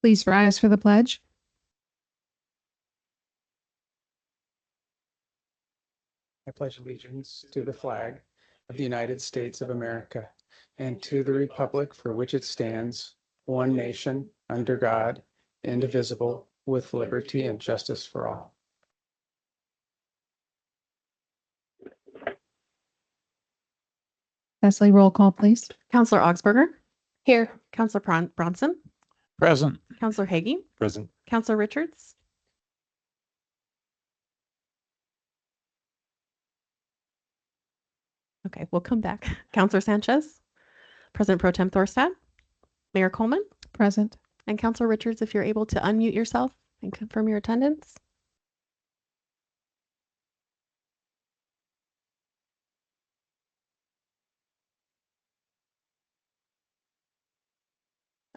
Please rise for the pledge. I pledge allegiance to the flag of the United States of America and to the republic for which it stands, one nation, under God, indivisible, with liberty and justice for all. Leslie, roll call, please. Counselor Augsburger, Here. Counselor Bronson, Present. Counselor Hagee, Present. Counselor Richards. Okay, we'll come back. Counselor Sanchez, President Pro Tem Thorstad, Mayor Coleman, Present. and Counselor Richards, if you're able to unmute yourself and confirm your attendance.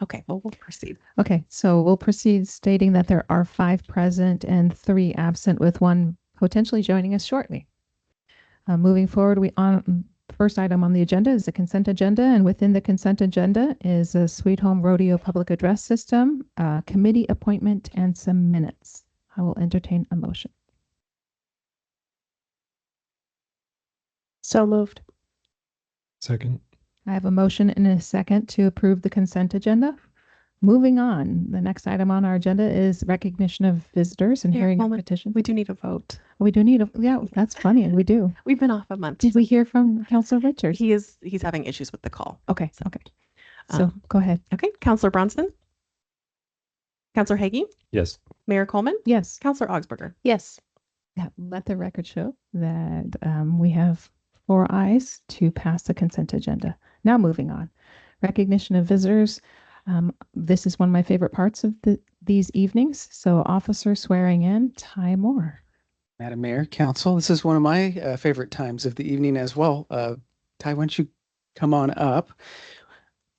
Okay, well, we'll proceed. Okay, so we'll proceed stating that there are 5 present and 3 absent, with 1 potentially joining us shortly. Moving forward, the first item on the agenda is the consent agenda, and within the consent agenda is a Sweet Home Rodeo Public Address System, committee appointment, and some minutes. I will entertain a motion. So moved. Second. I have a motion and a second to approve the consent agenda. Moving on, the next item on our agenda is recognition of visitors and Mayor hearing of Coleman, petitions. we do need a vote. We do need yeah, that's funny. We do. We've been off a month. Did we hear from Councilor Richards? He's having issues with the call. Okay, okay. So go ahead. Okay, Counselor Bronson, Counselor Hagee, Yes. Mayor Coleman, Yes. Counselor Augsburger. Yes. Yeah, let the record show that we have 4 ayes to pass the consent agenda. Now moving on. Recognition of visitors. This is one of my favorite parts of these evenings. So officer swearing in, Ty Moore. Madam Mayor, Council, this is one of my favorite times of the evening as well. Ty, why don't you come on up?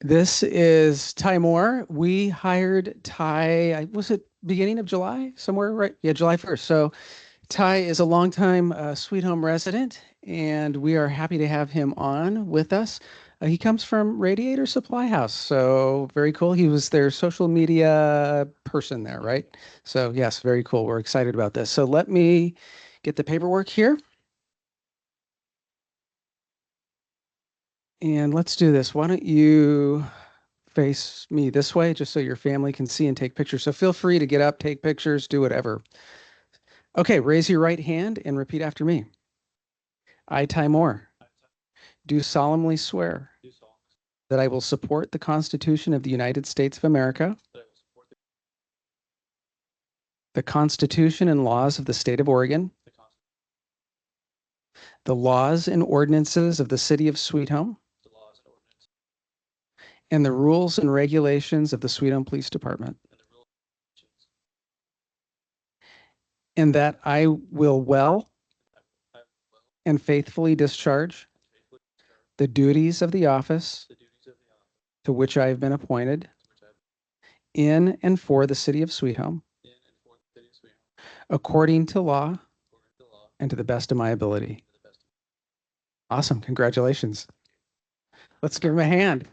This is Ty Moore. We hired Ty, was it beginning of July? Somewhere, right? Yeah, July 1st. So Ty is a longtime Sweet Home resident, and we are happy to have him on with us. He comes from Radiator Supply House, so very cool. He was their social media person there, right? So yes, very cool. We're excited about this. So let me get the paperwork here. And let's do this. Why don't you face me this way just so your family can see and take pictures. So feel free to get up, take pictures, do whatever. Okay, raise your right hand and repeat after me. I, Ty Moore, do solemnly swear that I will support the Constitution of the United States of America, the Constitution and laws of the State of Oregon, the laws and ordinances of the City of Sweet Home, and the rules and regulations of the Sweet Home Police Department, and that I will well and faithfully discharge the duties of the office to which I have been appointed in and for the City of Sweet Home, according to law and to the best of my ability. Awesome. Congratulations. Let's give him a hand.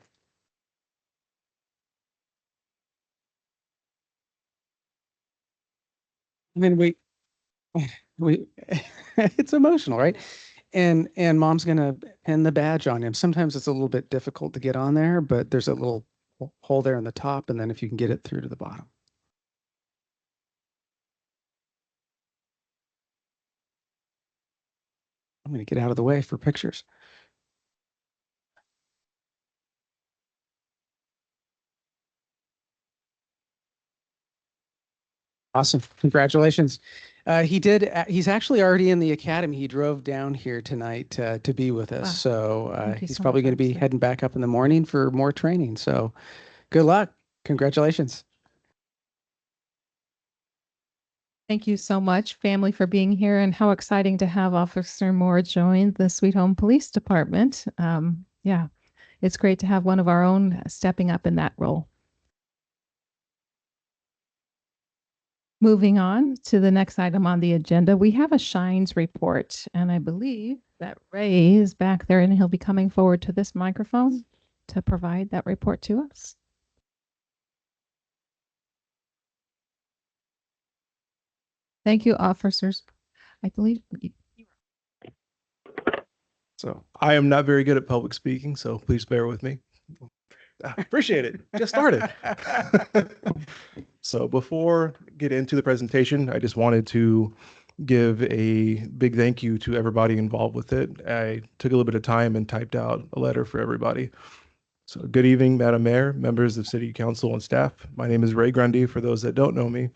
And then we it's emotional, right? And mom's gonna pin the badge on him. Sometimes it's a little bit difficult to get on there, but there's a little hole there in the top, and then if you can get it through to the bottom. I'm gonna get out of the way for pictures. Awesome. Congratulations. He's actually already in the academy. He drove down here tonight to be with us. Wow. So Thank you he's so probably much, going to be officer. heading back up in the morning for more training. So good luck. Congratulations. Thank you so much, family, for being here, and how exciting to have Officer Moore join the Sweet Home Police Department. Yeah, it's great to have one of our own stepping up in that role. Moving on to the next item on the agenda, we have a Shines report, and I believe that Ray is back there, and he'll be coming forward to this microphone to provide that report to us. Thank you, officers. I believe So I am not very good at public speaking, so please bear with me. Appreciate it. Just started. So before get into the presentation, I just wanted to give a big thank you to everybody involved with it. I took a little bit of time and typed out a letter for everybody. So good evening, Madam Mayor, members of City Council and staff. My name is Ray Grundy. For those that don't know me,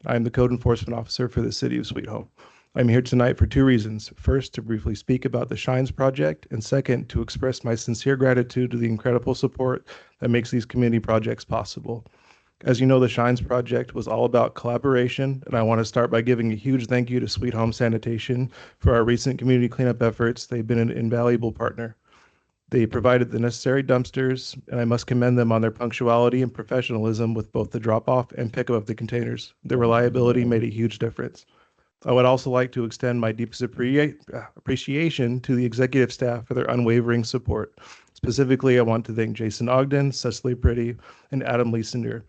I am the Code Enforcement Officer for the City of Sweet Home. I'm here tonight for two reasons. First, to briefly speak about the Shines Project, and second, to express my sincere gratitude to the incredible support that makes these community projects possible. As you know, the Shines Project was all about collaboration, and I want to start by giving a huge thank you to Sweet Home Sanitation for our recent community cleanup efforts. They've been an invaluable partner. They provided the necessary dumpsters, and I must commend them on their punctuality and professionalism with both the drop-off and pickup of the containers. Their reliability made a huge difference. I would also like to extend my deepest appreciation to the executive staff for their unwavering support. Specifically, I want to thank Jason Ogden, Cecily Pretty, and Adam Leesender.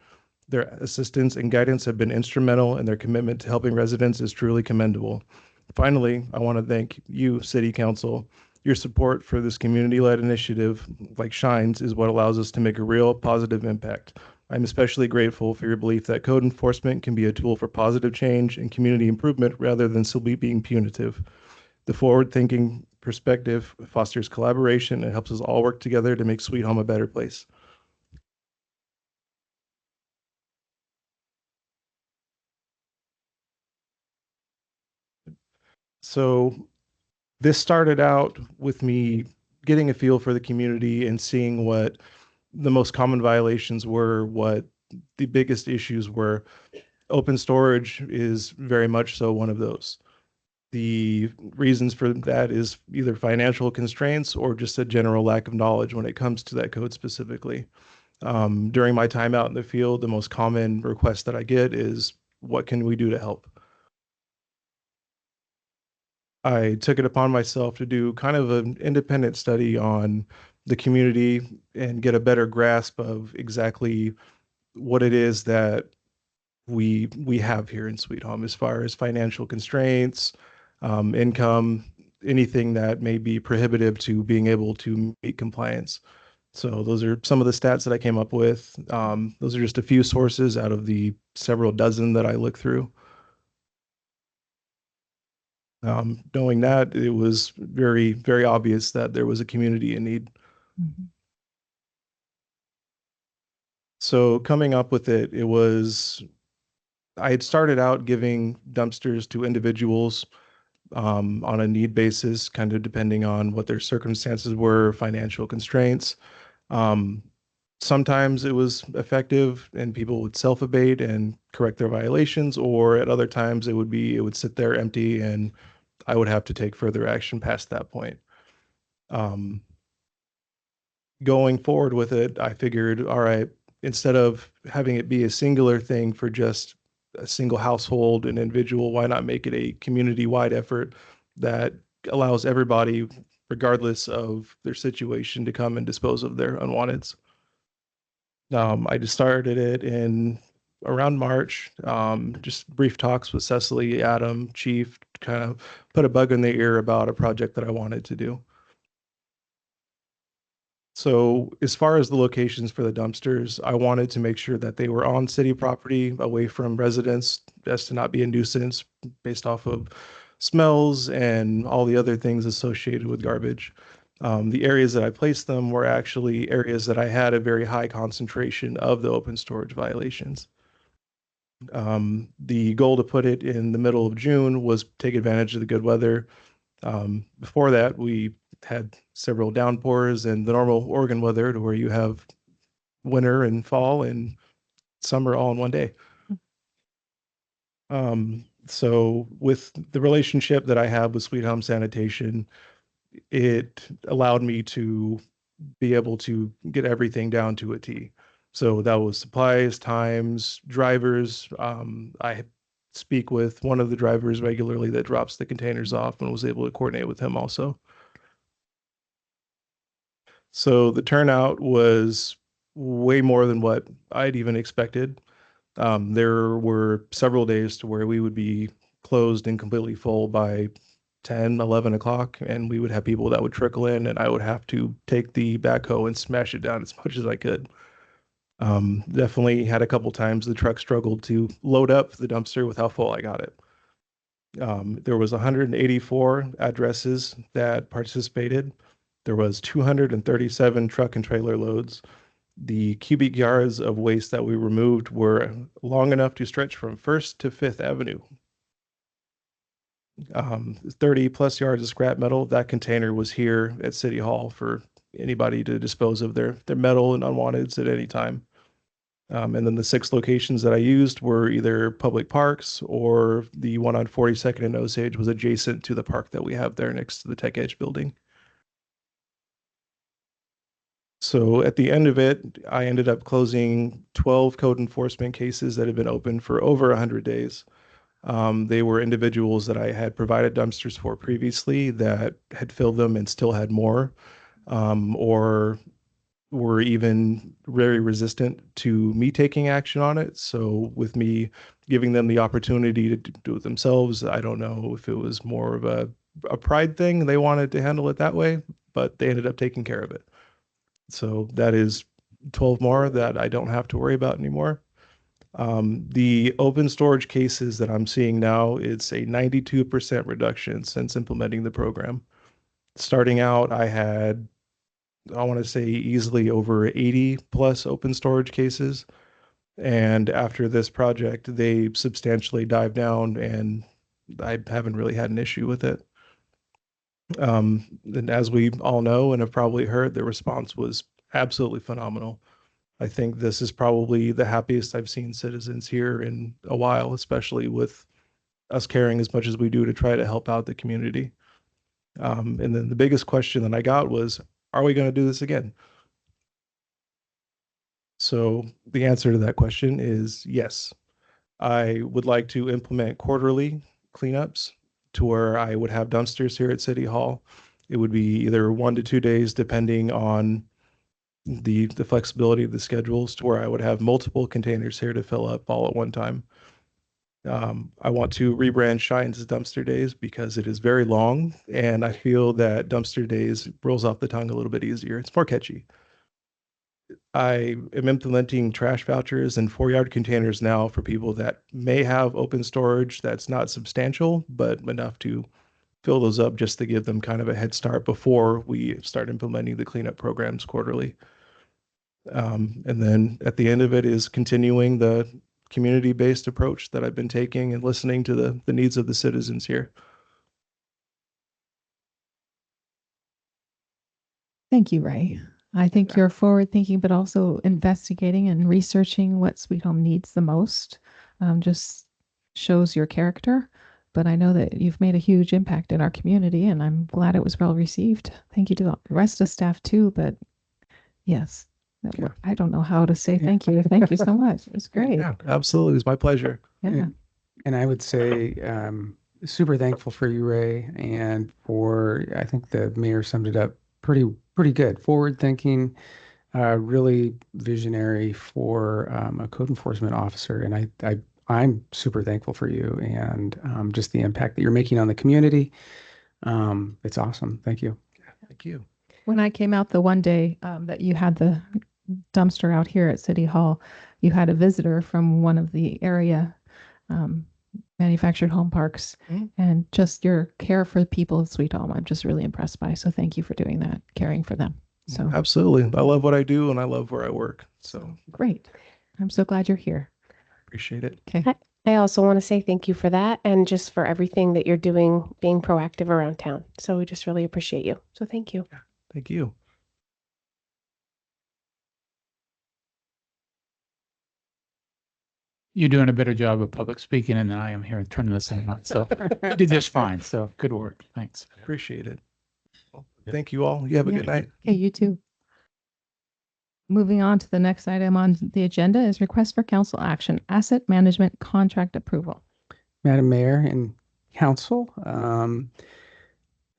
Their assistance and guidance have been instrumental, and their commitment to helping residents is truly commendable. Finally, I want to thank you, City Council. Your support for this community-led initiative, like Shines, is what allows us to make a real positive impact. I'm especially grateful for your belief that code enforcement can be a tool for positive change and community improvement rather than simply being punitive. The forward-thinking perspective fosters collaboration and helps us all work together to make Sweet Home a better place. So this started out with me getting a feel for the community and seeing what the most common violations were, what the biggest issues were. Open storage is very much so one of those. The reasons for that is either financial constraints or just a general lack of knowledge when it comes to that code specifically. During my time out in the field, the most common request that I get is, what can we do to help? I took it upon myself to do kind of an independent study on the community and get a better grasp of exactly what it is that we have here in Sweet Home as far as financial constraints, income, anything that may be prohibitive to being able to meet compliance. So those are some of the stats that I came up with. Those are just a few sources out of the several dozen that I looked through. Knowing that, it was very, very obvious that there was a community in need. Mhm. So coming up with it, I had started out giving dumpsters to individuals on a need basis, kind of depending on what their circumstances were, financial constraints. Sometimes it was effective and people would self-abate and correct their violations, or at other times it would sit there empty and I would have to take further action past that point. Going forward with it, I figured, all right, instead of having it be a singular thing for just a single household, an individual, why not make it a community-wide effort that allows everybody, regardless of their situation, to come and dispose of their unwanteds? I just started it in around March, just brief talks with Cecily, Adam, Chief, kind of put a bug in their ear about a project that I wanted to do. So as far as the locations for the dumpsters, I wanted to make sure that they were on city property, away from residents, as to not be a nuisance based off of smells and all the other things associated with garbage. The areas that I placed them were actually areas that I had a very high concentration of the open storage violations. The goal to put it in the middle of June was take advantage of the good weather. Before that, we had several downpours and the normal Oregon weather to where you have winter and fall and summer all in one day. So with the relationship that I have with Sweet Home Sanitation, it allowed me to be able to get everything down to a T. So that was supplies, times, drivers. I speak with one of the drivers regularly that drops the containers off and was able to coordinate with him also. So the turnout was way more than what I'd even expected. There were several days to where we would be closed and completely full by 10, 11 o'clock. And we would have people that would trickle in, and I would have to take the backhoe and smash it down as much as I could. Definitely had a couple times the truck struggled to load up the dumpster with how full I got it. There was 184 addresses that participated. There was 237 truck and trailer loads. The cubic yards of waste that we removed were long enough to stretch from 1st to 5th Avenue. 30 plus yards of scrap metal. That container was here at City Hall for anybody to dispose of their metal and unwanteds at any time. And then the 6 locations that I used were either public parks, or the one on 42nd and Osage was adjacent to the park that we have there next to the Tech Edge building. So at the end of it, I ended up closing 12 code enforcement cases that had been open for over 100 days. They were individuals that I had provided dumpsters for previously that had filled them and still had more, or were even very resistant to me taking action on it. So with me giving them the opportunity to do it themselves, I don't know if it was more of a pride thing. They wanted to handle it that way, but they ended up taking care of it. So that is 12 more that I don't have to worry about anymore. The open storage cases that I'm seeing now, it's a 92% reduction since implementing the program. Starting out, I had, I want to say, easily over 80 plus open storage cases. And after this project, they substantially dived down, and I haven't really had an issue with it. And as we all know and have probably heard, the response was absolutely phenomenal. I think this is probably the happiest I've seen citizens here in a while, especially with us caring as much as we do to try to help out the community. And then the biggest question that I got was, are we going to do this again? So the answer to that question is yes. I would like to implement quarterly cleanups to where I would have dumpsters here at City Hall. It would be either 1 to 2 days, depending on the flexibility of the schedules, to where I would have multiple containers here to fill up all at one time. I want to rebrand Shines as Dumpster Days because it is very long, and I feel that Dumpster Days rolls off the tongue a little bit easier. It's more catchy. I am implementing trash vouchers and 4-yard containers now for people that may have open storage that's not substantial, but enough to fill those up, just to give them kind of a head start before we start implementing the cleanup programs quarterly. And then at the end of it is continuing the community-based approach that I've been taking and listening to the needs of the citizens here. Thank you, Ray. I think you're forward thinking, but also investigating and researching what Sweet Home needs the most. Just shows your character. But I know that you've made a huge impact in our community, and I'm glad it was well received. Thank you to the rest of staff too. But yes, Yeah. I don't know how to say thank you. Thank you so much. It was great. Yeah, absolutely. It's my pleasure. Yeah. And I would say super thankful for you, Ray, and for, I think the mayor summed it up pretty good. Forward thinking, really visionary for a code enforcement officer. And I'm super thankful for you and just the impact that you're making on the community. It's awesome. Thank you. Thank you. When I came out the one day that you had the dumpster out here at City Hall, you had a visitor from one of the area manufactured home parks, and just your care for the people of Sweet Home, I'm just really impressed by. So thank you for doing that, caring for them. So Absolutely. I love what I do, and I love where I work. So great. I'm so glad you're here. appreciate it. Okay. I also want to say thank you for that and just for everything that you're doing, being proactive around town. So we just really appreciate you. So thank you. Thank you. You're doing a better job of public speaking than I am here and turning this thing on. So you did just fine. So good work. Thanks. Appreciate it. Well, thank you all. You have a Yeah. good night. Okay, you too. Moving on to the next item on the agenda is request for council action, asset management contract approval. Madam Mayor and Council,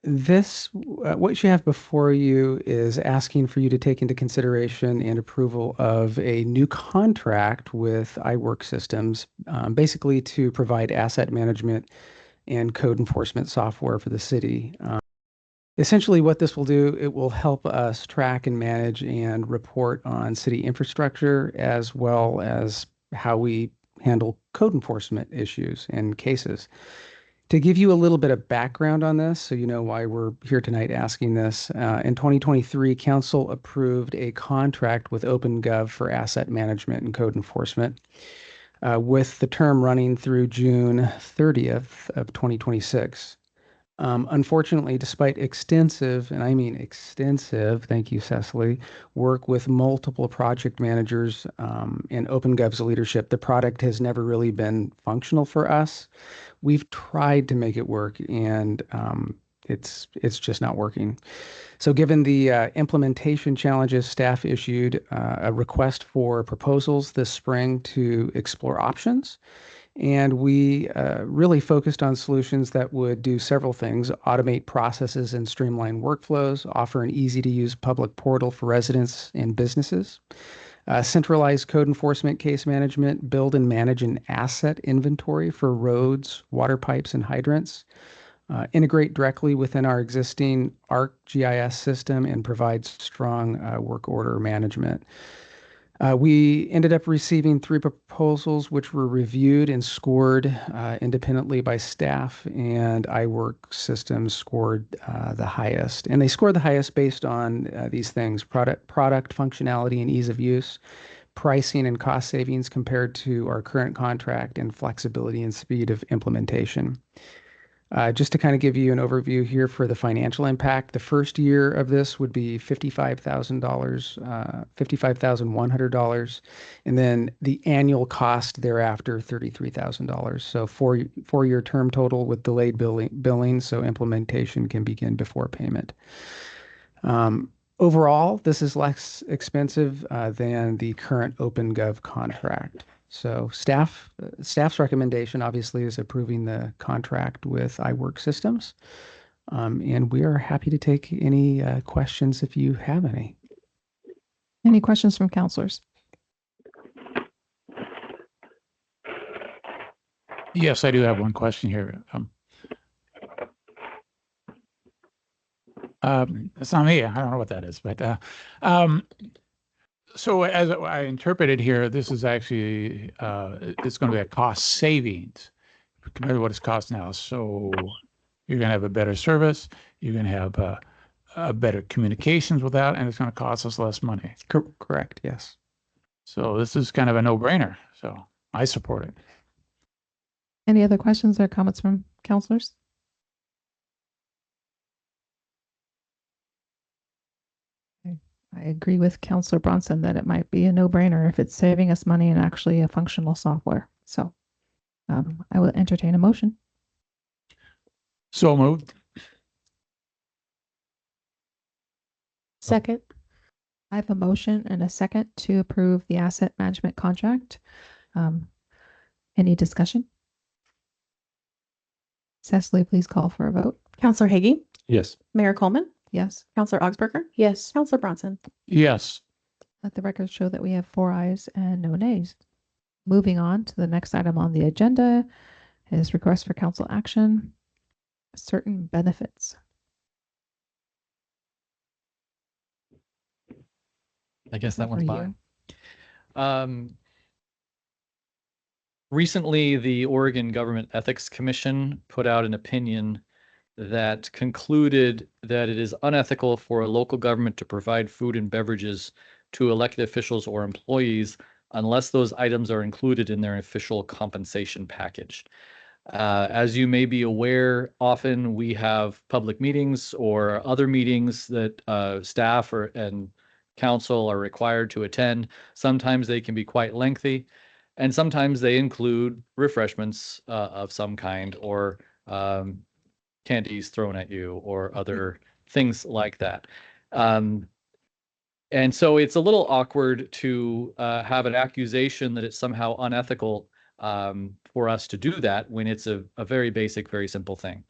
What you have before you is asking for you to take into consideration and approval of a new contract with iWork Systems, basically to provide asset management and code enforcement software for the city. Essentially, what this will do, it will help us track and manage and report on city infrastructure as well as how we handle code enforcement issues and cases. To give you a little bit of background on this, so you know why we're here tonight asking this, in 2023, Council approved a contract with OpenGov for asset management and code enforcement, with the term running through June 30th of 2026. Unfortunately, despite extensive, and I mean extensive, thank you, Cecily, work with multiple project managers in OpenGov's leadership, the product has never really been functional for us. We've tried to make it work, and it's just not working. So given the implementation challenges, staff issued a request for proposals this spring to explore options. And we really focused on solutions that would do several things: automate processes and streamline workflows, offer an easy-to-use public portal for residents and businesses, centralize code enforcement case management, build and manage an asset inventory for roads, water pipes, and hydrants, integrate directly within our existing ArcGIS system, and provide strong work order management. We ended up receiving 3 proposals, which were reviewed and scored independently by staff, and iWork Systems scored the highest. And they scored the highest based on these things: product functionality and ease of use, pricing and cost savings compared to our current contract, and flexibility and speed of implementation. Just to kind of give you an overview here for the financial impact, the first year of this would be $55,100, and then the annual cost thereafter, $33,000. So four-year term total with delayed billing, so implementation can begin before payment. Overall, this is less expensive than the current OpenGov contract. So staff's recommendation obviously is approving the contract with iWork Systems. And we are happy to take any questions if you have any. Any questions from counselors? Yes, I do have one question here. It's not me. I don't know what that is, but so as I interpreted here, this is actually it's going to be a cost savings compared to what it's cost now. So you're going to have a better service. You're going to have a better communications with that, and it's going to cost us less money. Correct. Yes. So this is kind of a no-brainer. So I support it. Any other questions or comments from counselors? I agree with Counselor Bronson that it might be a no-brainer if it's saving us money and actually a functional software. So I will entertain a motion. So moved. Second. I have a motion and a second to approve the asset management contract. Any discussion? Cecily, please call for a vote. Counselor Hagee, Yes. Mayor Coleman, Yes. Counselor Augsburger, Yes. Counselor Bronson. Yes. Let the record show that we have 4 ayes and no nays. Moving on to the next item on the agenda is request for council action, certain benefits. I guess that one's For fine. you. Recently, the Oregon Government Ethics Commission put out an opinion that concluded that it is unethical for a local government to provide food and beverages to elected officials or employees unless those items are included in their official compensation package. As you may be aware, often we have public meetings or other meetings that staff and council are required to attend. Sometimes they can be quite lengthy, and sometimes they include refreshments of some kind, or candies thrown at you, or other things like that. And so it's a little awkward to have an accusation that it's somehow unethical for us to do that when it's a very basic, very simple thing.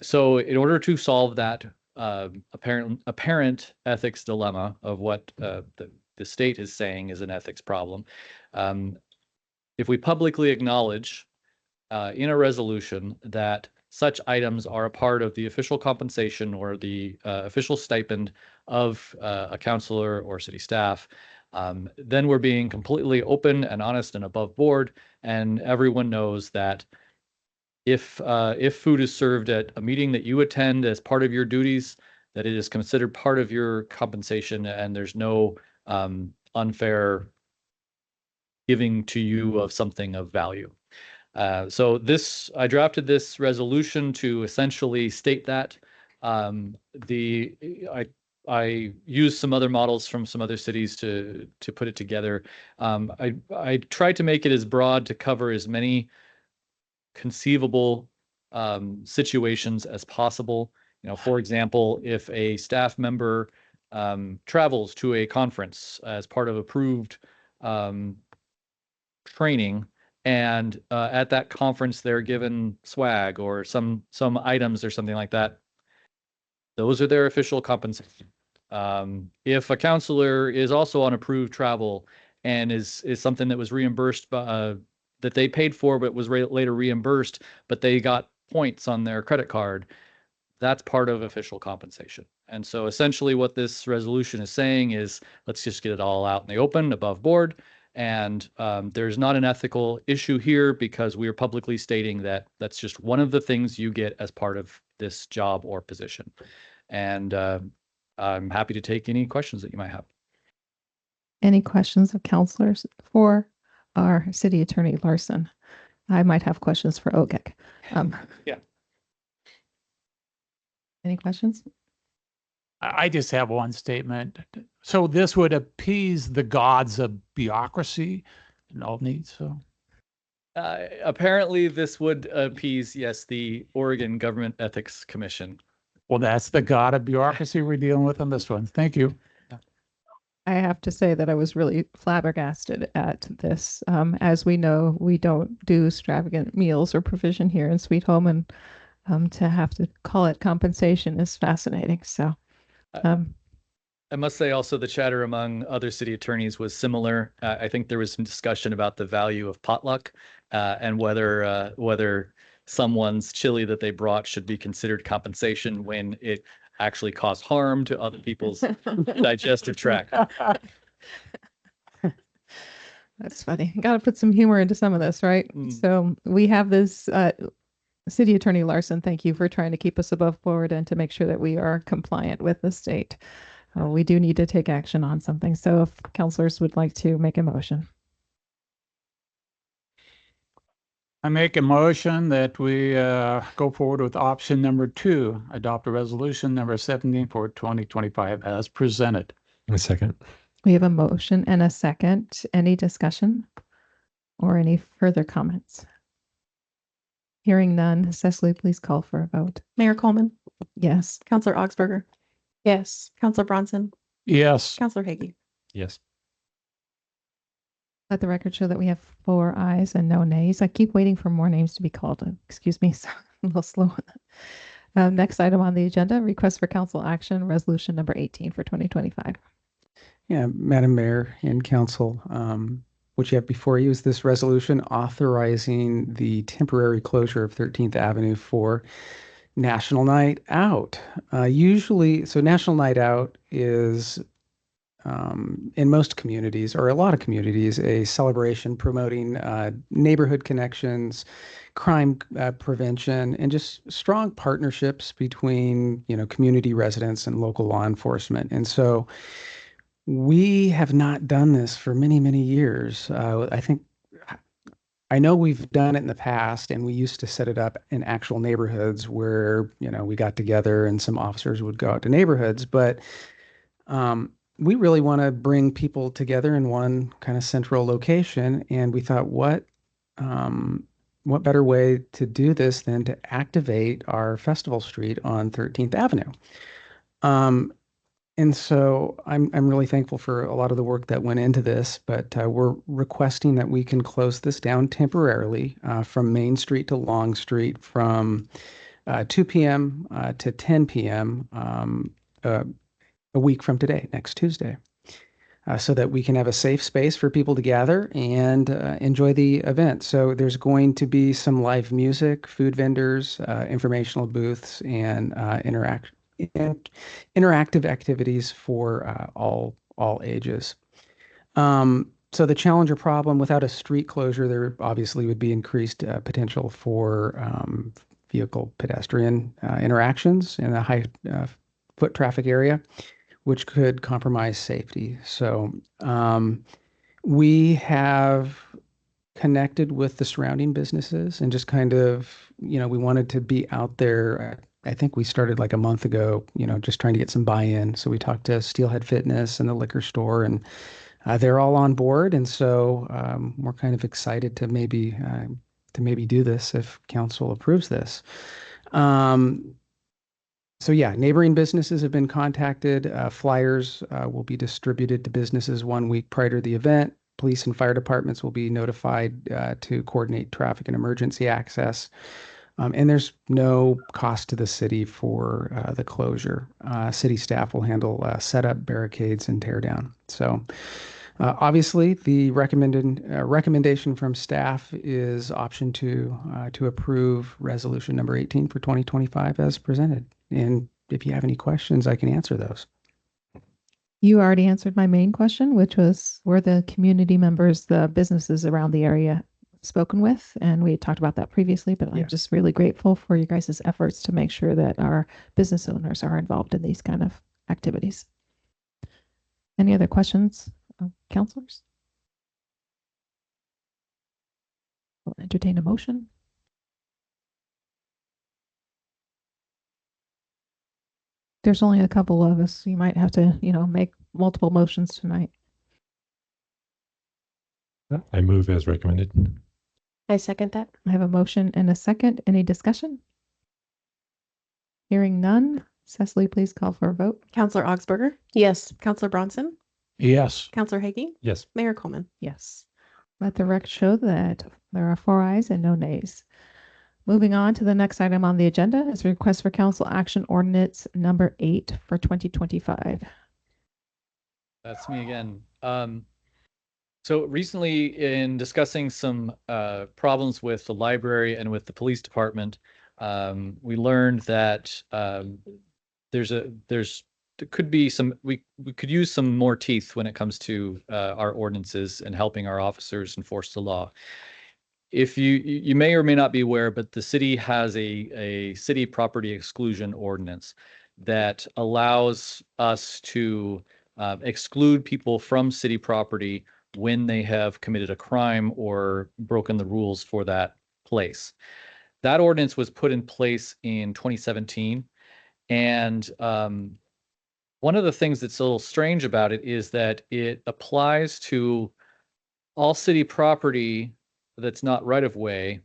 So in order to solve that apparent ethics dilemma of what the state is saying is an ethics problem, if we publicly acknowledge in a resolution that such items are a part of the official compensation or the official stipend of a counselor or city staff, then we're being completely open and honest and above board, and everyone knows that if food is served at a meeting that you attend as part of your duties, that it is considered part of your compensation, and there's no unfair giving to you of something of value. So I drafted this resolution to essentially state that. I used some other models from some other cities to put it together. I tried to make it as broad to cover as many conceivable situations as possible. For example, if a staff member travels to a conference as part of approved training, and at that conference they're given swag or some items or something like that, those are their official compensation. If a counselor is also on approved travel and is something that was reimbursed that they paid for but was later reimbursed, but they got points on their credit card, that's part of official compensation. And so essentially what this resolution is saying is, let's just get it all out in the open, above board. And there's not an ethical issue here because we are publicly stating that that's just one of the things you get as part of this job or position. And I'm happy to take any questions that you might have. Any questions of counselors for our city attorney Larson? I might have questions for OGEC. Yeah. Any questions? I just have one statement. So this would appease the gods of bureaucracy and all needs. So apparently this would appease, yes, the Oregon Government Ethics Commission. well, that's the god of bureaucracy we're dealing with on this one. Thank you. I have to say that I was really flabbergasted at this. As we know, we don't do extravagant meals or provision here in Sweet Home, and to have to call it compensation is fascinating. So, I must say also the chatter among other city attorneys was similar. I think there was some discussion about the value of potluck and whether someone's chili that they brought should be considered compensation when it actually caused harm to other people's digestive tract. that's funny. Got to put some humor into some of this, right? So we have this City Attorney Larson, thank you for trying to keep us above board and to make sure that we are compliant with the state. We do need to take action on something. So if counselors would like to make a motion. I make a motion that we go forward with option number 2, adopt a resolution number 17 for 2025 as presented. A second. We have a motion and a second. Any discussion or any further comments? Hearing none, Cecily, please call for a vote. Mayor Coleman, Yes. Counselor Augsburger, Yes. Counselor Bronson, Yes. Counselor Hagee. Yes. Let the record show that we have 4 ayes and no nays. I keep waiting for more names to be called. Excuse me, so I'm a little slow on that. Next item on the agenda, request for council action, resolution number 18 for 2025. Yeah, Madam Mayor and Council, what you have before you is this resolution authorizing the temporary closure of 13th Avenue for National Night Out. So National Night Out is in most communities, or a lot of communities, a celebration promoting neighborhood connections, crime prevention, and just strong partnerships between, community residents and local law enforcement. And so we have not done this for many, many years. I know we've done it in the past, and we used to set it up in actual neighborhoods where, we got together and some officers would go out to neighborhoods, but we really want to bring people together in one kind of central location. And we thought, what better way to do this than to activate our Festival Street on 13th Avenue? And so I'm really thankful for a lot of the work that went into this, but we're requesting that we can close this down temporarily from Main Street to Long Street from 2 p.m. To 10 p.m. A week from today, next Tuesday, so that we can have a safe space for people to gather and enjoy the event. So there's going to be some live music, food vendors, informational booths, and interactive activities for all ages. So the challenge or problem, without a street closure, there obviously would be increased potential for vehicle pedestrian interactions in a high foot traffic area, which could compromise safety. So we have connected with the surrounding businesses and just kind of, we wanted to be out there. I think we started like a month ago, just trying to get some buy-in. So we talked to Steelhead Fitness and the liquor store, and they're all on board. And so we're kind of excited to maybe do this if council approves this. So yeah, neighboring businesses have been contacted. Flyers will be distributed to businesses 1 week prior to the event. Police and fire departments will be notified to coordinate traffic and emergency access. And there's no cost to the city for the closure. City staff will handle setup, barricades, and tear down. So obviously, the recommendation from staff is option 2 to approve resolution number 18 for 2025 as presented. And if you have any questions, I can answer those. You already answered my main question, which was, were the community members, the businesses around the area spoken with? And we talked about that previously, but Yeah. I'm just really grateful for you guys' efforts to make sure that our business owners are involved in these kind of activities. Any other questions, counselors? I'll entertain a motion. There's only a couple of us. You might have to, make multiple motions tonight. I move as recommended. I second that. I have a motion and a second. Any discussion? Hearing none. Cecily, please call for a vote. Counselor Augsburger, Yes. Counselor Bronson, Yes. Counselor Hagee, Yes. Mayor Coleman. Yes. Let the record show that there are 4 ayes and no nays. Moving on to the next item on the agenda is a request for council action ordinance number 8 for 2025. That's me again. So recently, in discussing some problems with the library and with the police department, we learned that there could be some, we could use some more teeth when it comes to our ordinances and helping our officers enforce the law. If you may or may not be aware, but the city has a city property exclusion ordinance that allows us to exclude people from city property when they have committed a crime or broken the rules for that place. That ordinance was put in place in 2017. And one of the things that's a little strange about it is that it applies to all city property that's not right of way,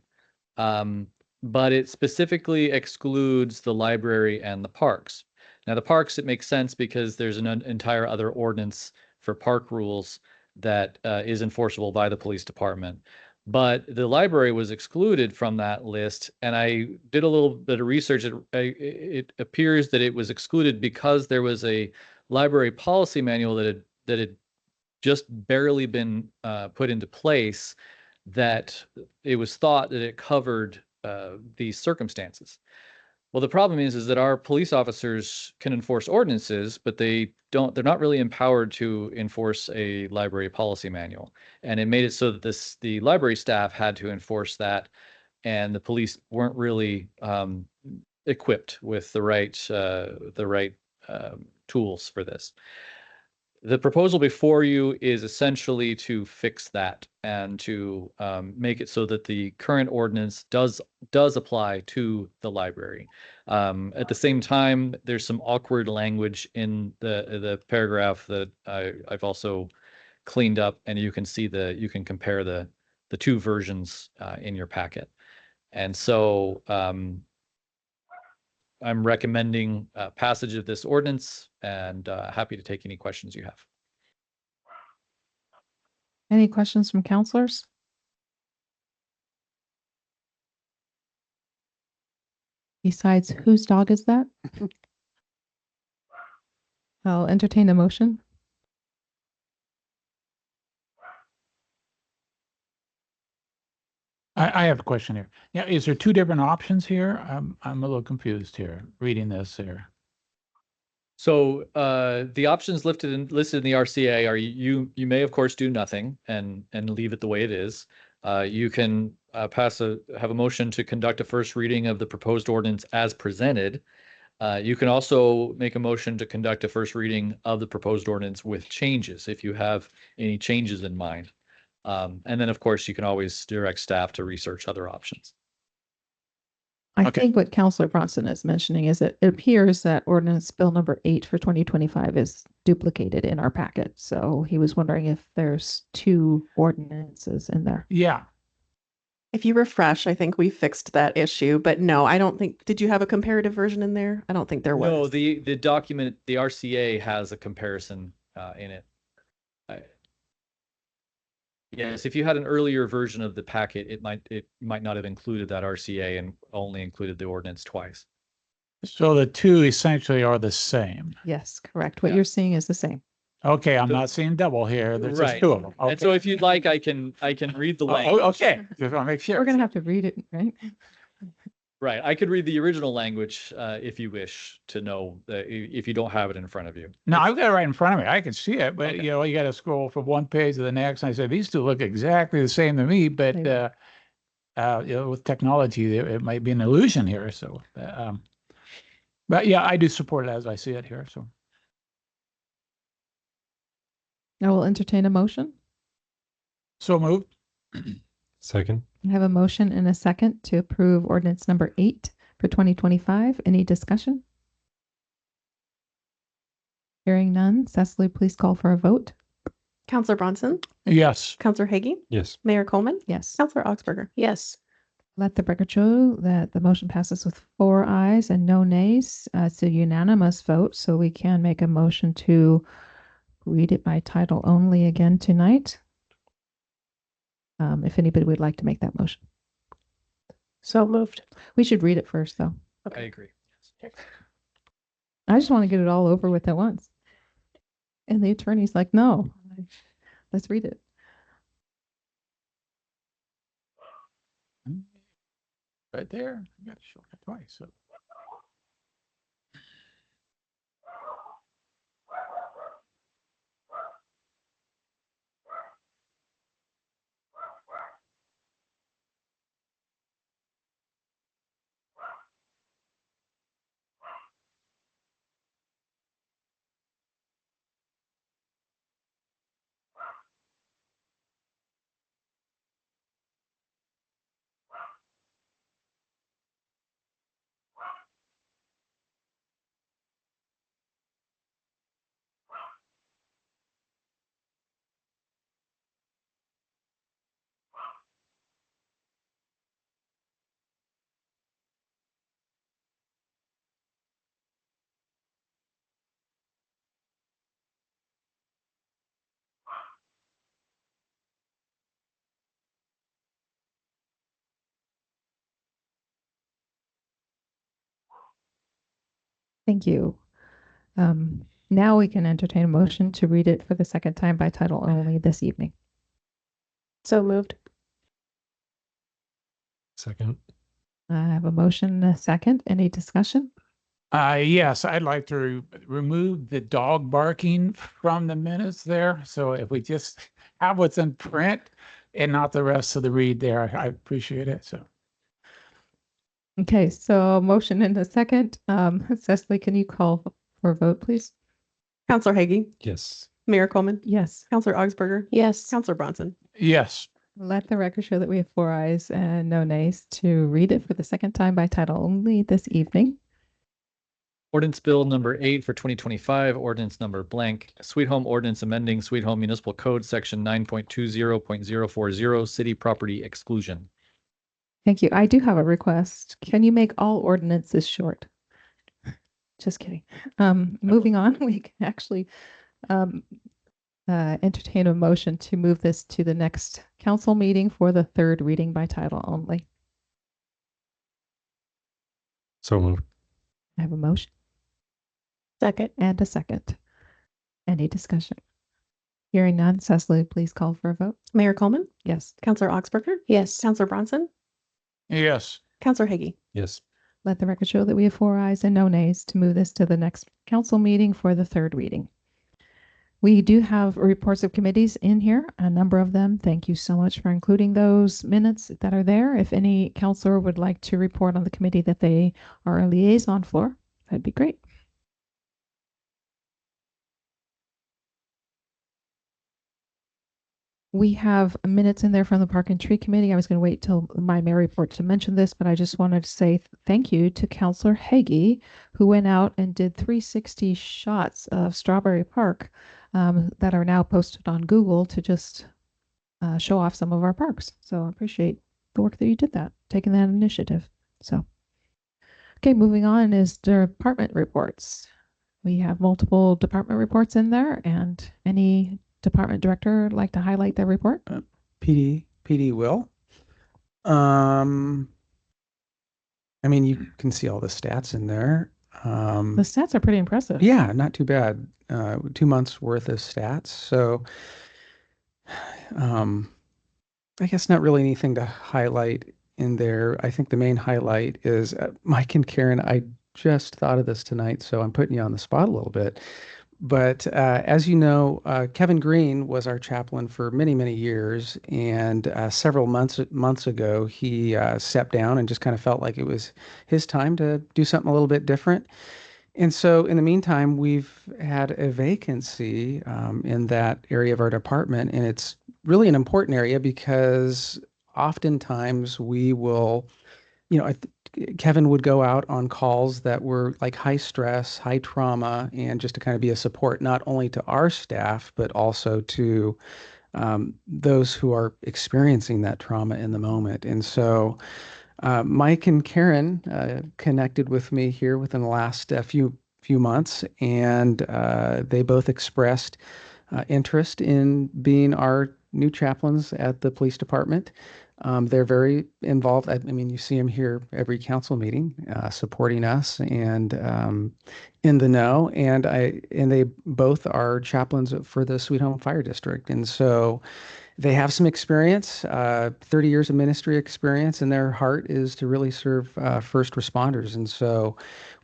but it specifically excludes the library and the parks. Now, the parks, it makes sense because there's an entire other ordinance for park rules that is enforceable by the police department. But the library was excluded from that list, and I did a little bit of research. It appears that it was excluded because there was a library policy manual that had just barely been put into place, that it was thought that it covered these circumstances. Well, the problem is that our police officers can enforce ordinances, but they're not really empowered to enforce a library policy manual. And it made it so that the library staff had to enforce that, and the police weren't really equipped with the right tools for this. The proposal before you is essentially to fix that and to make it so that the current ordinance does apply to the library. At the same time, there's some awkward language in the paragraph that I've also cleaned up, and you can see you can compare the two versions in your packet. And so I'm recommending passage of this ordinance, and happy to take any questions you have. Any questions from counselors? Besides, whose dog is that? I'll entertain a motion. I have a question here. Yeah, is there two different options here? I'm a little confused here, reading this here. So the options listed in the RCA are you may of course do nothing and leave it the way it is. You can have a motion to conduct a first reading of the proposed ordinance as presented. You can also make a motion to conduct a first reading of the proposed ordinance with changes if you have any changes in mind. And then of course you can always direct staff to research other options. I Okay. think what Councillor Bronson is mentioning is that it appears that ordinance bill number 8 for 2025 is duplicated in our packet. So he was wondering if there's two ordinances in there. Yeah, If you refresh, I think we fixed that issue, but no, I don't think, did you have a comparative version in there? I don't think there was. No, the document, the RCA has a comparison in it. Yes, if you had an earlier version of the packet, it might not have included that RCA and only included the ordinance twice. so the two essentially are the same. Yes, correct. What Yeah. you're seeing is the same. Okay, I'm So- not seeing double here. There's just Right. two of them. And so if you'd like, I can read the Oh, language. okay, just want to make sure. We're going to have to read it, right? Right, I could read the original language if you wish to know, if you don't have it in front of you. No, I've got it right in front of me. I can see it, but Okay. you know, you got to scroll from one page to the next. And I said, these two look exactly the same to me, but They- you know, with technology, it might be an illusion here. So, but yeah, I do support it as I see it here. So, I will entertain a motion. so moved. Second. I have a motion and a second to approve ordinance number 8 for 2025. Any discussion? Hearing none. Cecily, please call for a vote. Councillor Bronson, Yes. Councillor Hagee, Yes. Mayor Coleman, Yes. Councillor Augsburger. Yes. Let the record show that the motion passes with 4 ayes and no nays. It's a unanimous vote, so we can make a motion to read it by title only again tonight. If anybody would like to make that motion. So moved. We should read it first, though. I agree. I just want to get it all over with at once. And the attorney's like, no, let's read it. Right there. I got to show it twice. So. Thank you. Now we can entertain a motion to read it for the second time by title only this evening. So moved. Second. I have a motion and a second. Any discussion? Yes, I'd like to remove the dog barking from the minutes there. So if we just have what's in print and not the rest of the read there, I appreciate it. So, Okay, so a motion and a second. Cecily, can you call for a vote, please? Councillor Hagee, Yes. Mayor Coleman, Yes. Councillor Augsburger, Yes. Councillor Bronson. yes. Let the record show that we have 4 ayes and no nays to read it for the second time by title only this evening. Ordinance bill number 8 for 2025, ordinance number blank, Sweet Home Ordinance amending Sweet Home Municipal Code, section 9.20.040, city property exclusion. Thank you. I do have a request. Can you make all ordinances short? Just kidding. Moving on, we can actually entertain a motion to move this to the next council meeting for the third reading by title only. So moved. I have a motion Second. and a second. Any discussion? Hearing none, Cecily, please call for a vote. Mayor Coleman, Yes. Counselor Augsburger, Yes. Counselor Bronson, Yes. Counselor Hagee. Yes. Let the record show that we have 4 ayes and no nays to move this to the next council meeting for the third reading. We do have reports of committees in here, a number of them. Thank you so much for including those minutes that are there. If any counselor would like to report on the committee that they are a liaison for, that'd be great. We have minutes in there from the Park and Tree Committee. I was going to wait till my mayor report to mention this, but I just wanted to say thank you to Counselor Hagee, who went out and did 360 shots of Strawberry Park that are now posted on Google to just show off some of our parks. So I appreciate the work that you did taking that initiative. So, okay, moving on is department reports. We have multiple department reports in there, and any department director like to highlight their report? PD will. I mean, you can see all the stats in there. The stats are pretty impressive. Yeah, not too bad. 2 months worth of stats. So, I guess not really anything to highlight in there. I think the main highlight is Mike and Karen. I just thought of this tonight, so I'm putting you on the spot a little bit. But as you know, Kevin Green was our chaplain for many, many years, and several months ago, he stepped down and just kind of felt like it was his time to do something a little bit different. And so, in the meantime, we've had a vacancy in that area of our department, and it's really an important area because oftentimes we will, Kevin would go out on calls that were like high stress, high trauma, and just to kind of be a support not only to our staff, but also to those who are experiencing that trauma in the moment. And so Mike and Karen connected with me here within the last few months, and they both expressed interest in being our new chaplains at the police department. They're very involved. I mean, you see them here every council meeting, supporting us and in the know. And they both are chaplains for the Sweet Home Fire District, and so they have some experience, 30 years of ministry experience, and their heart is to really serve first responders. And so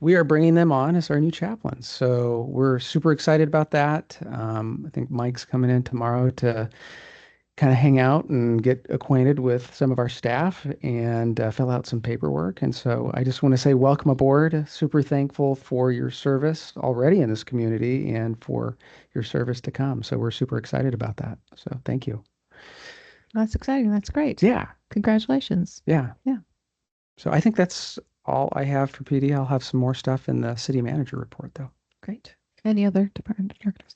we are bringing them on as our new chaplains. So we're super excited about that. I think Mike's coming in tomorrow to kind of hang out and get acquainted with some of our staff and fill out some paperwork. And so I just want to say welcome aboard. Super thankful for your service already in this community and for your service to come. So we're super excited about that. So thank you. That's exciting. That's great. Yeah. Congratulations. Yeah. Yeah. So I think that's all I have for PD. I'll have some more stuff in the city manager report, though. Great. Any other department directors?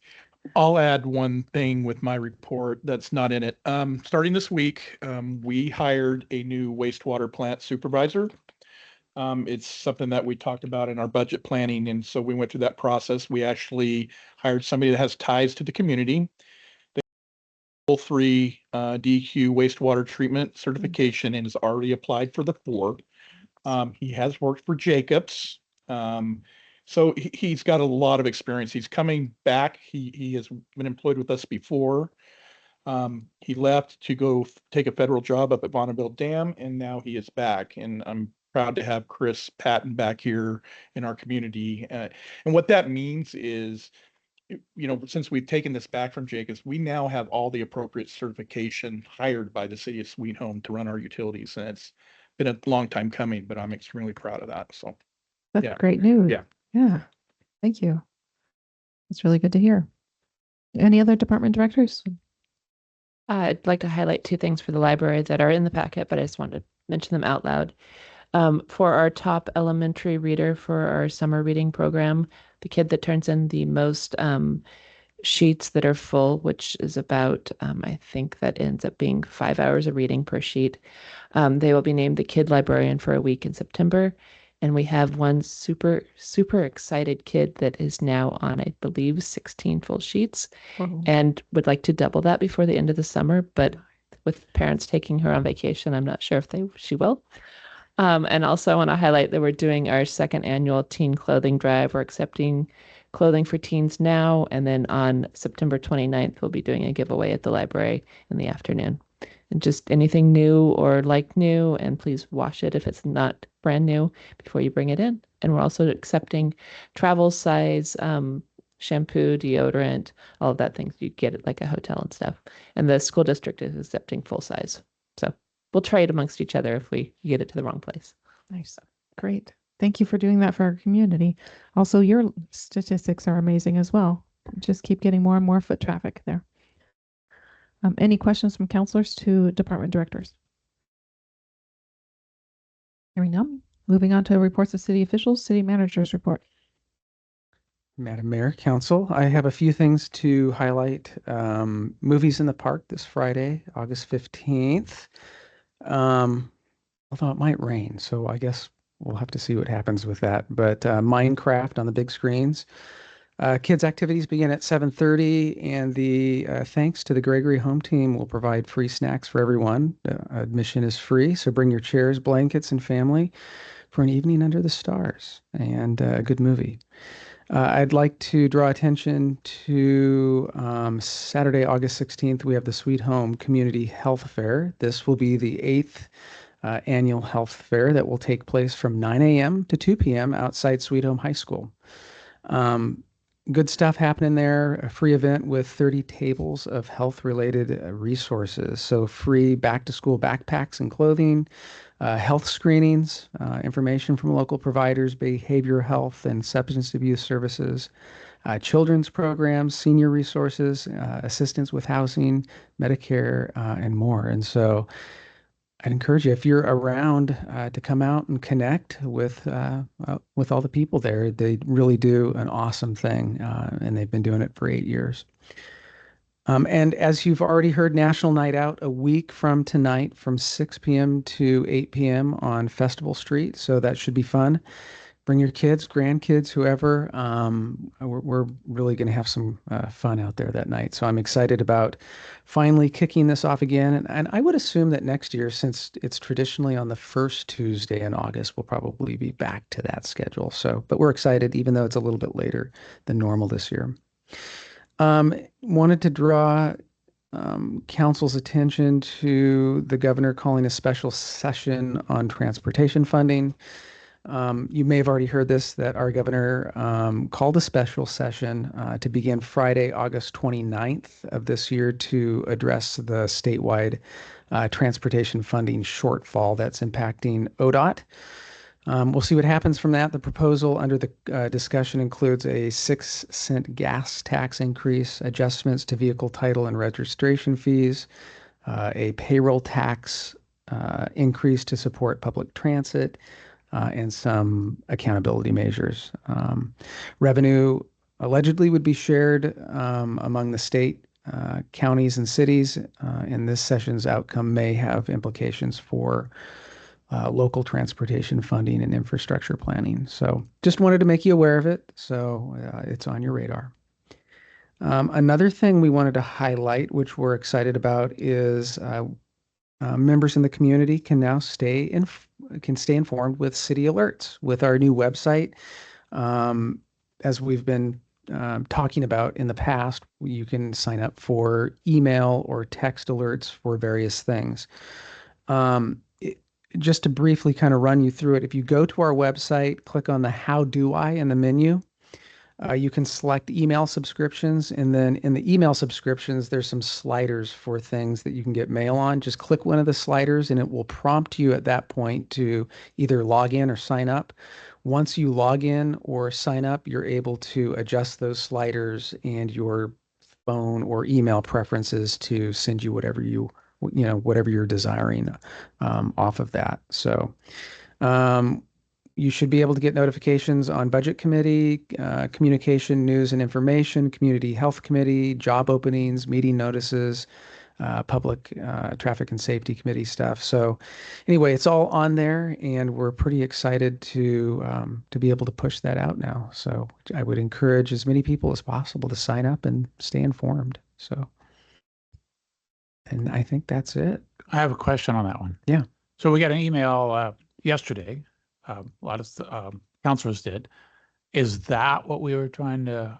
I'll add one thing with my report that's not in it. Starting this week, we hired a new wastewater plant supervisor. It's something that we talked about in our budget planning, and so we went through that process. We actually hired somebody that has ties to the community. They have 3 DEQ wastewater treatment certification and has already applied for the 4. He has worked for Jacobs. So he's got a lot of experience. He's coming back. He has been employed with us before. He left to go take a federal job up at Bonneville Dam, and now he is back. And I'm proud to have Chris Patton back here in our community. And what that means is, since we've taken this back from Jacobs, we now have all the appropriate certification hired by the city of Sweet Home to run our utilities. And it's been a long time coming, but I'm extremely proud of that. So That's yeah. great news. Yeah. Yeah. Thank you. That's really good to hear. Any other department directors? I'd like to highlight 2 things for the library that are in the packet, but I just wanted to mention them out loud. For our top elementary reader for our summer reading program, the kid that turns in the most sheets that are full, which is about, I think that ends up being 5 hours of reading per sheet. They will be named the kid librarian for a week in September. And we have one super, super excited kid that is now on, I believe, 16 full sheets and would like to double that before the end of the summer. But with parents taking her on vacation, I'm not sure if she will. And also I want to highlight that we're doing our second annual teen clothing drive. We're accepting clothing for teens now. And then on September 29th, we'll be doing a giveaway at the library in the afternoon. And just anything new or like new, and please wash it if it's not brand new before you bring it in. And we're also accepting travel size shampoo, deodorant, all of that things you get at like a hotel and stuff. And the school district is accepting full size. So we'll trade amongst each other if we get it to the wrong place. Nice. Great. Thank you for doing that for our community. Also, your statistics are amazing as well. Just keep getting more and more foot traffic there. Any questions from counselors to department directors? Hearing none. Moving on to reports of city officials, city managers report. Madam Mayor, Council, I have a few things to highlight. Movies in the Park this Friday, August 15th. Although it might rain, so I guess we'll have to see what happens with that. But Minecraft on the big screens. Kids' activities begin at 7:30, and the thanks to the Gregory Home Team will provide free snacks for everyone. Admission is free, so bring your chairs, blankets, and family for an evening under the stars and a good movie. I'd like to draw attention to Saturday, August 16th. We have the Sweet Home Community Health Fair. This will be the 8th annual health fair that will take place from 9 a.m. to 2 p.m. outside Sweet Home High School. Good stuff happening there. A free event with 30 tables of health-related resources. So free back-to-school backpacks and clothing, health screenings, information from local providers, behavioral health and substance abuse services, children's programs, senior resources, assistance with housing, Medicare, and more. And so I'd encourage you, if you're around, to come out and connect with all the people there. They really do an awesome thing, and they've been doing it for 8 years. And as you've already heard, National Night Out a week from tonight from 6 p.m. to 8 p.m. on Festival Street. So that should be fun. Bring your kids, grandkids, whoever. We're really going to have some fun out there that night. So I'm excited about finally kicking this off again. And I would assume that next year, since it's traditionally on the first Tuesday in August, we'll probably be back to that schedule. So, but we're excited, even though it's a little bit later than normal this year. Wanted to draw council's attention to the governor calling a special session on transportation funding. You may have already heard this, that our governor called a special session to begin Friday, August 29th of this year to address the statewide transportation funding shortfall that's impacting ODOT. We'll see what happens from that. The proposal under the discussion includes a 6-cent gas tax increase, adjustments to vehicle title and registration fees, a payroll tax increase to support public transit, and some accountability measures. Revenue allegedly would be shared among the state, counties, and cities, and this session's outcome may have implications for local transportation funding and infrastructure planning. So just wanted to make you aware of it, so it's on your radar. Another thing we wanted to highlight, which we're excited about, is members in the community can now stay informed with city alerts with our new website. As we've been talking about in the past, you can sign up for email or text alerts for various things. Just to briefly kind of run you through it, if you go to our website, click on the How Do I in the menu, you can select email subscriptions, and then in the email subscriptions, there's some sliders for things that you can get mail on. Just click one of the sliders and it will prompt you at that point to either log in or sign up. Once you log in or sign up, you're able to adjust those sliders and your phone or email preferences to send you whatever you're desiring off of that. So you should be able to get notifications on Budget Committee, Communication, News and Information, Community Health Committee, job openings, meeting notices, Public Traffic and Safety Committee stuff. So anyway, it's all on there, and we're pretty excited to be able to push that out now. So I would encourage as many people as possible to sign up and stay informed. So, and I think that's it. I have a question on that one. Yeah. So we got an email yesterday. A lot of counselors did. Is that what we were trying to,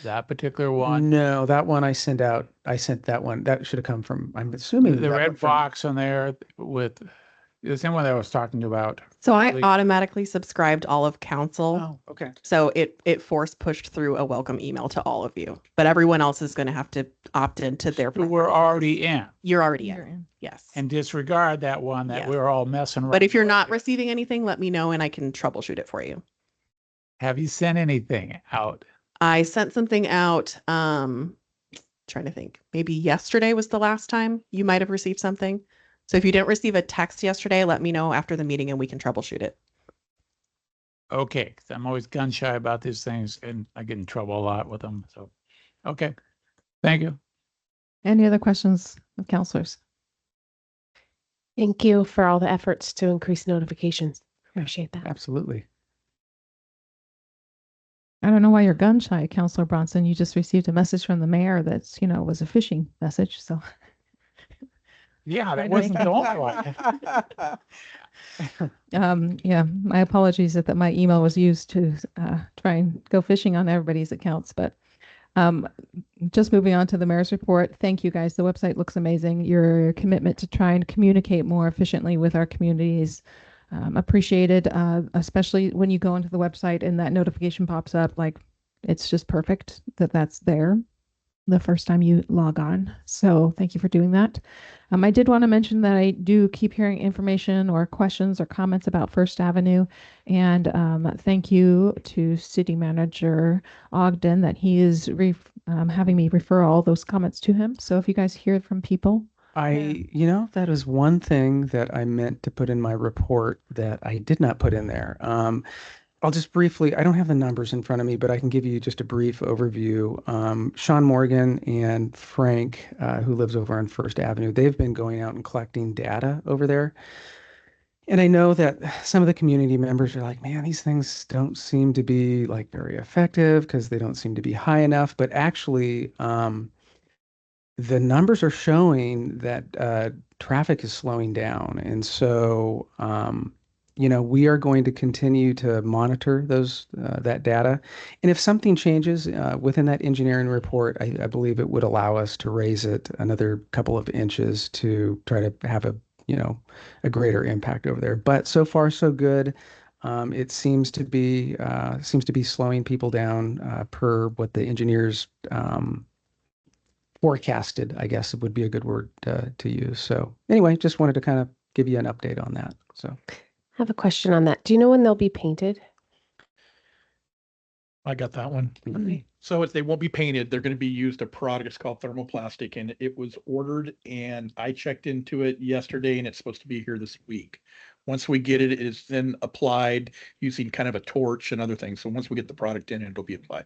that particular one? No, that one I sent out. I sent that one. That should have come from, I'm assuming. The that one red from- box on there with the same one that I was talking about. So I Like- automatically subscribed all of council. Oh, okay. So it force pushed through a welcome email to all of you, but everyone else is going to have to opt into their. We're already in You're already You're in. in. Yes. and disregard that one that Yes. we're all messing around. But if you're with. not receiving anything, let me know and I can troubleshoot it for you. Have you sent anything out? I sent something out, trying to think, maybe yesterday was the last time you might have received something. So if you didn't receive a text yesterday, let me know after the meeting and we can troubleshoot it. Okay, 'cause I'm always gun shy about these things and I get in trouble a lot with them. So, okay. Thank you. Any other questions of counselors? Thank you for all the efforts to increase notifications. Appreciate that. Absolutely. I don't know why you're gun shy, Counselor Bronson. You just received a message from the mayor that's, was a phishing message. So Yeah, that Right, wasn't right. the only one. yeah, my apologies that my email was used to try and go fishing on everybody's accounts. But just moving on to the mayor's report. Thank you guys. The website looks amazing. Your commitment to try and communicate more efficiently with our communities appreciated, especially when you go into the website and that notification pops up. Like, it's just perfect that that's there the first time you log on. So thank you for doing that. I did want to mention that I do keep hearing information or questions or comments about First Avenue. And thank you to City Manager Ogden that he is having me refer all those comments to him. So if you guys hear from people, That is one thing that I meant to put in my report that I did not put in there. I'll just briefly, I don't have the numbers in front of me, but I can give you just a brief overview. Sean Morgan and Frank, who lives over on First Avenue, they've been going out and collecting data over there. And I know that some of the community members are like, man, these things don't seem to be like very effective because they don't seem to be high enough. But actually, the numbers are showing that traffic is slowing down. And so, we are going to continue to monitor that data. And if something changes within that engineering report, I believe it would allow us to raise it another couple of inches to try to have a greater impact over there. But so far, so good. It seems to be slowing people down per what the engineers forecasted, I guess would be a good word to use. So anyway, just wanted to kind of give you an update on that. So I have a question on that. Do you know when they'll be painted? I got that one. So they won't be painted. They're going to be used a product. It's called thermoplastic, and it was ordered. And I checked into it yesterday, and it's supposed to be here this week. Once we get it, it is then applied using kind of a torch and other things. So once we get the product in, it'll be applied.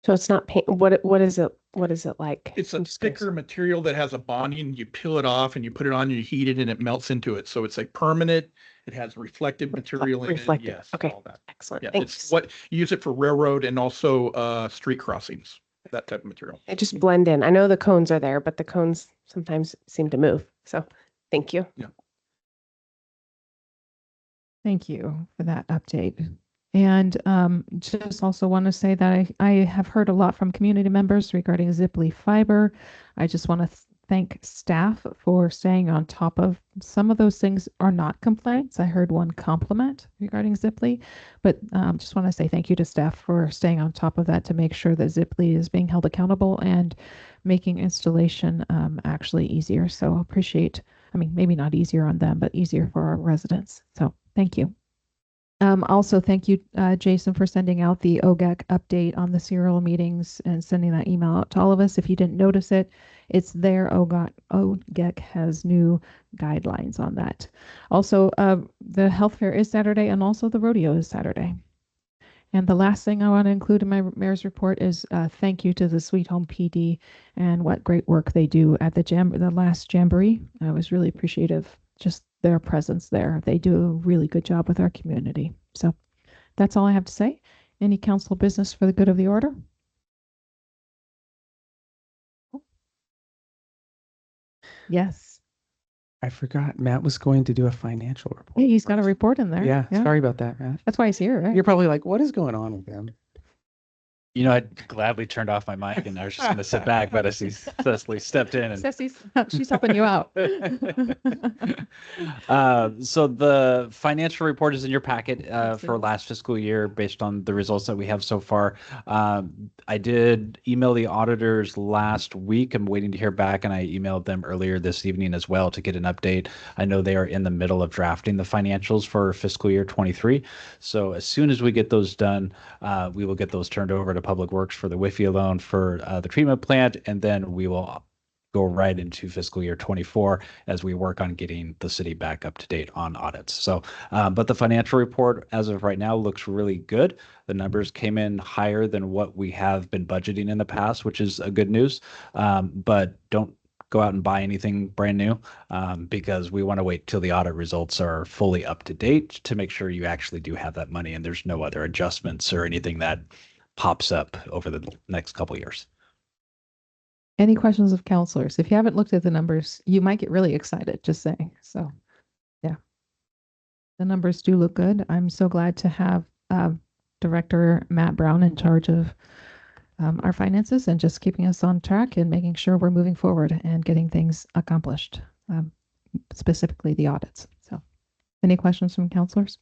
So it's not paint. What is it? What is it like? It's I'm a just curious. thicker material that has a bonding. You peel it off and you put it on, and you heat it, and it melts into it. So it's a permanent. It has reflective material in Reflective. it. Yes. Okay. All that. Excellent. Yeah. Thanks. It's what you use it for railroad and also street crossings. That type of material. They just blend in. I know the cones are there, but the cones sometimes seem to move. So thank you. thank you for that update. And just also want to say that I have heard a lot from community members regarding Ziply Fiber. I just want to thank staff for staying on top of some of those things are not complaints. I heard one compliment regarding Ziply, but just want to say thank you to staff for staying on top of that to make sure that Ziply is being held accountable and making installation actually easier. So appreciate, maybe not easier on them, but easier for our residents. So thank you. Also, thank you, Jason, for sending out the OGEC update on the serial meetings and sending that email out to all of us. If you didn't notice it, it's there. OGEC has new guidelines on that. Also, the health fair is Saturday, and also the rodeo is Saturday. And the last thing I want to include in my mayor's report is thank you to the Sweet Home PD and what great work they do at the last jamboree. I was really appreciative just their presence there. They do a really good job with our community. So that's all I have to say. Any council business for the good of the order? Yes. I forgot Matt was going to do a financial report. Hey, he's got a report in there. Yeah, sorry about that, Matt. That's why he's here, right? You're probably like, what is going on with him? You know, I gladly turned off my mic and I was just going to sit back, but I see Cecily stepped in and She's helping you out. So the financial report is in your packet for last fiscal year based on the results that we have so far. I did email the auditors last week. I'm waiting to hear back, and I emailed them earlier this evening as well to get an update. I know they are in the middle of drafting the financials for fiscal year 23. So as soon as we get those done, we will get those turned over to Public Works for the WIFI loan for the treatment plant, and then we will go right into fiscal year 24 as we work on getting the city back up to date on audits. So, but the financial report as of right now looks really good. The numbers came in higher than what we have been budgeting in the past, which is a good news. But don't go out and buy anything brand new because we want to wait till the audit results are fully up to date to make sure you actually do have that money and there's no other adjustments or anything that pops up over the next couple of years. Any questions of counselors? If you haven't looked at the numbers, you might get really excited, just saying. So, yeah. The numbers do look good. I'm so glad to have Director Matt Brown in charge of our finances and just keeping us on track and making sure we're moving forward and getting things accomplished, specifically the audits. So, any questions from counselors?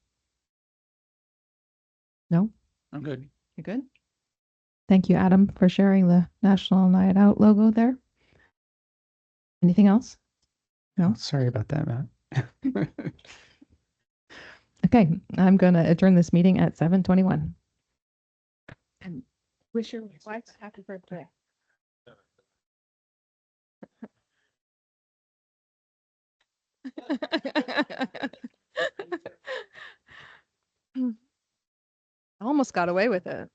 No? I'm good. You're good? Thank you, Adam, for sharing the National Night Out logo there. Anything else? No? Sorry about that, Matt. Okay, I'm going to adjourn this meeting at 7:21. And wish your wife a happy birthday. Almost got away with it.